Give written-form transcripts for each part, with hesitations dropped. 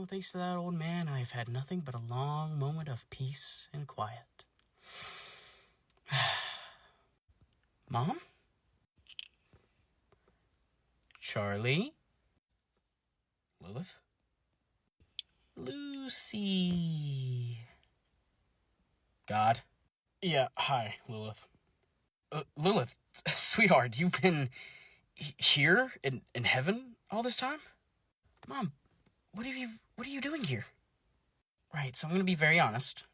thanks to that old man, I've had nothing but a long moment of peace and quiet. Mom? Charlie? Lilith? Lucy? God? Yeah, hi, Lilith. Lilith, sweetheart, you've been here in heaven all this time? Mom, what are you doing here? Right, so I'm gonna be very honest.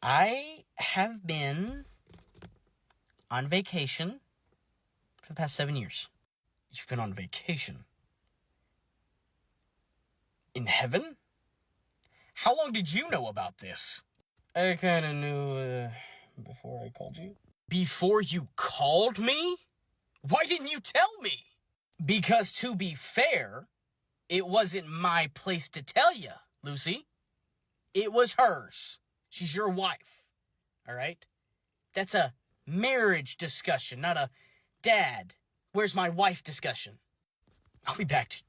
I have been on vacation for the past 7 years. You've been on vacation? In heaven? How long did you know about this? I kinda knew, before I called you. Before you called me? Why didn't you tell me? Because to be fair, it wasn't my place to tell you, Lucy. It was hers. She's your wife. Alright? That's a marriage discussion, not a dad, where's my wife discussion. I'll be back to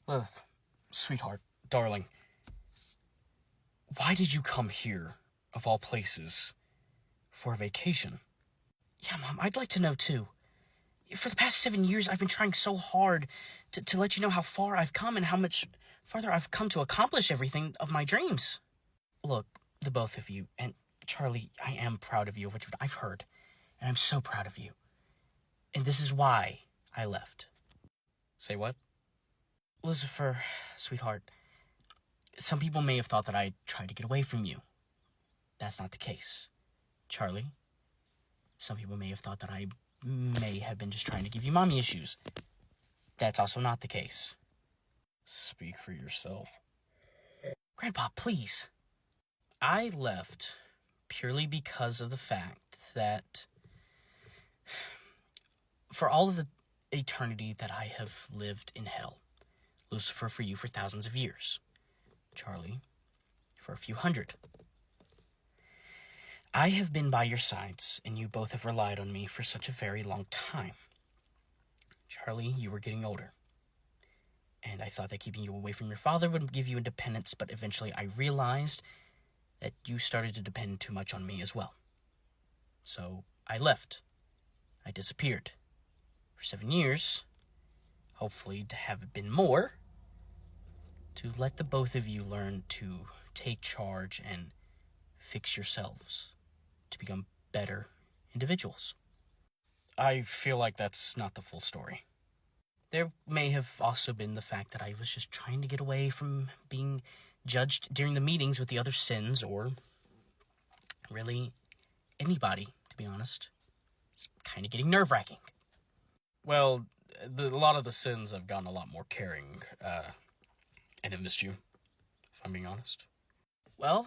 you. Sweetheart, darling. Why did you come here, of all places, for a vacation? Yeah, Mom, I'd like to know too. For the past 7 years, I've been trying so hard to let you know how far I've come and how much farther I've come to accomplish everything of my dreams. Look, the both of you, and Charlie, I am proud of you, which I've heard, and I'm so proud of you. And this is why I left. Say what? Lucifer, sweetheart, some people may have thought that I tried to get away from you. That's not the case. Charlie, some people may have thought that I may have been just trying to give you mommy issues. That's also not the case. Speak for yourself. Grandpa, please. I left purely because of the fact that for all of the eternity that I have lived in hell, Lucifer for you for thousands of years, Charlie for a few hundred, I have been by your sides, and you both have relied on me for such a very long time. Charlie, you were getting older, and I thought that keeping you away from your father would give you independence, but eventually I realized that you started to depend too much on me as well. So I left. I disappeared. For 7 years, hopefully to have it been more, to let the both of you learn to take charge and fix yourselves, to become better individuals. I feel like that's not the full story. There may have also been the fact that I was just trying to get away from being judged during the meetings with the other sins, or really anybody, to be honest. It's kind of getting nerve-wracking. Well, a lot of the sins have gotten a lot more caring, and have missed you, if I'm being honest. Well,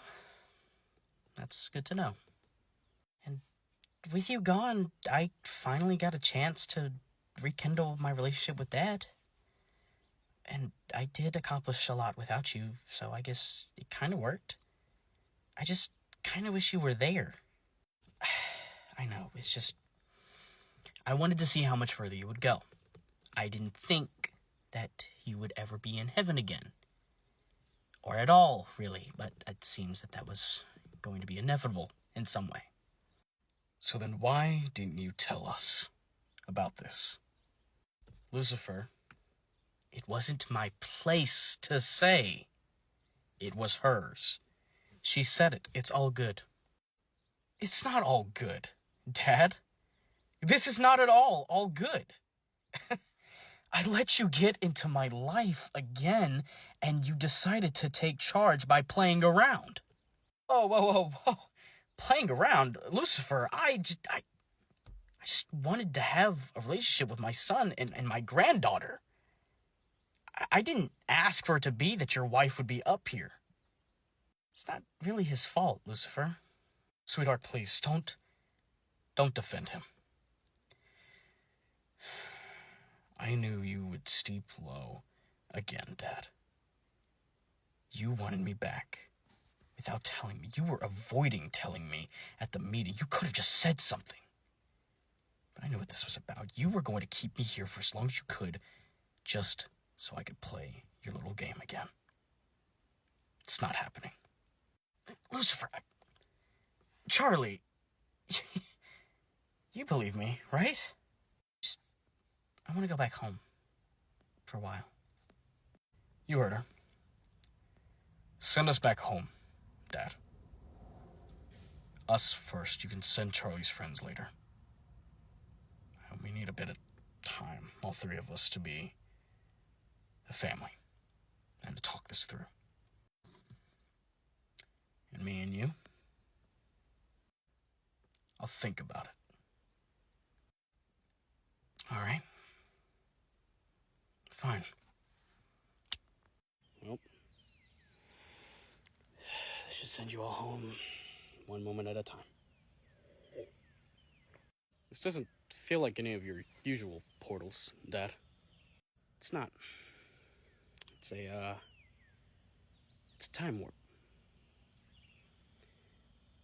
that's good to know. And with you gone, I finally got a chance to rekindle my relationship with Dad. And I did accomplish a lot without you, so I guess it kind of worked. I just kind of wish you were there. I know, it's just, I wanted to see how much further you would go. I didn't think that you would ever be in heaven again. Or at all, really, but it seems that was going to be inevitable in some way. So then why didn't you tell us about this? Lucifer, it wasn't my place to say. It was hers. She said it. It's all good. It's not all good, Dad. This is not at all good. I let you get into my life again, and you decided to take charge by playing around. Oh, whoa. Playing around? Lucifer, I just wanted to have a relationship with my son and my granddaughter. I didn't ask for it to be that your wife would be up here. It's not really his fault, Lucifer. Sweetheart, please, don't defend him. I knew you would stoop low again, Dad. You wanted me back without telling me. You were avoiding telling me at the meeting. You could have just said something. But I knew what this was about. You were going to keep me here for as long as you could, just so I could play your little game again. It's not happening. Lucifer, Charlie, you believe me, right? I want to go back home for a while. You heard her. Send us back home, Dad. Us first. You can send Charlie's friends later. We need a bit of time, all three of us, to be a family and to talk this through. And me and you, I'll think about it. All right? Fine. Well, I should send you all home one moment at a time. This doesn't feel like any of your usual portals, Dad. It's not. It's a time warp.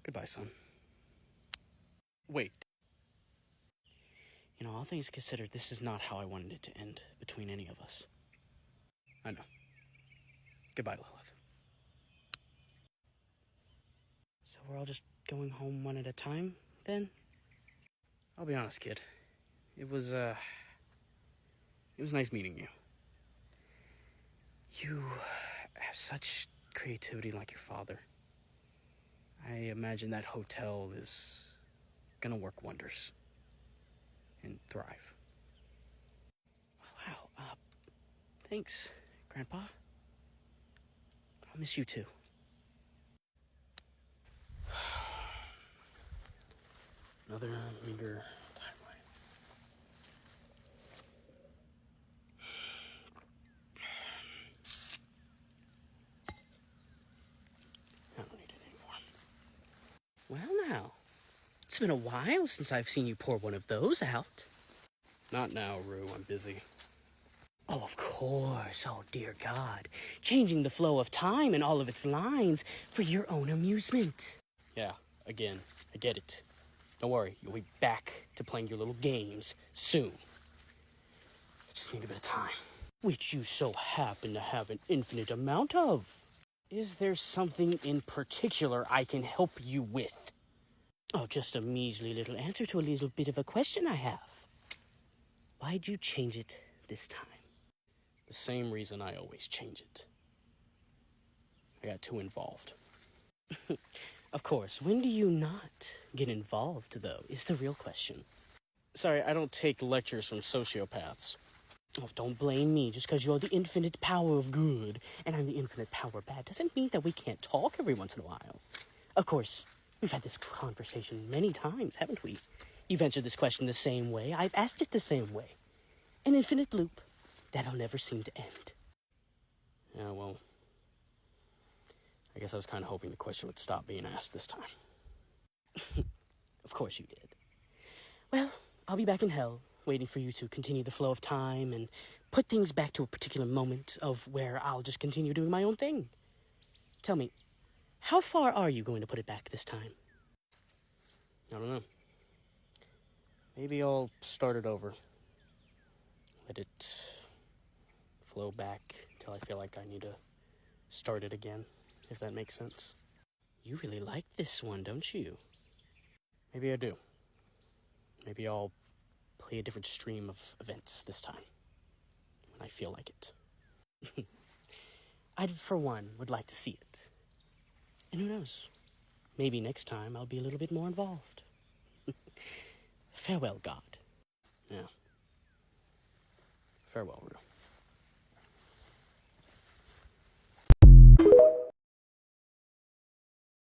Goodbye, son. Wait. All things considered, this is not how I wanted it to end between any of us. I know. Goodbye, Lilith. So we're all just going home one at a time, then? I'll be honest, kid. It was nice meeting you. You have such creativity like your father. I imagine that hotel is gonna work wonders. And thrive. Wow, thanks, Grandpa. I'll miss you too. Another meager timeline. I don't need it anymore. Well now, it's been a while since I've seen you pour one of those out. Not now, Rue. I'm busy. Oh, of course. Oh, dear God. Changing the flow of time and all of its lines for your own amusement. Yeah, again, I get it. Don't worry, you'll be back to playing your little games soon. I just need a bit of time. Which you so happen to have an infinite amount of. Is there something in particular I can help you with? Oh, just a measly little answer to a little bit of a question I have. Why'd you change it this time? The same reason I always change it. I got too involved. Of course, when do you not get involved, though, is the real question. Sorry, I don't take lectures from sociopaths. Oh, don't blame me. Just because you're the infinite power of good and I'm the infinite power of bad doesn't mean that we can't talk every once in a while. Of course, we've had this conversation many times, haven't we? You've answered this question the same way. I've asked it the same way. An infinite loop that'll never seem to end. Yeah, well, I guess I was kind of hoping the question would stop being asked this time. Of course you did. Well, I'll be back in hell, waiting for you to continue the flow of time and put things back to a particular moment of where I'll just continue doing my own thing. Tell me, how far are you going to put it back this time? I don't know. Maybe I'll start it over. Let it flow back till I feel like I need to start it again, if that makes sense. You really like this one, don't you? Maybe I do. Maybe I'll play a different stream of events this time, when I feel like it. I, for one, would like to see it. And who knows? Maybe next time I'll be a little bit more involved. Farewell, God. Yeah. Farewell, Rue.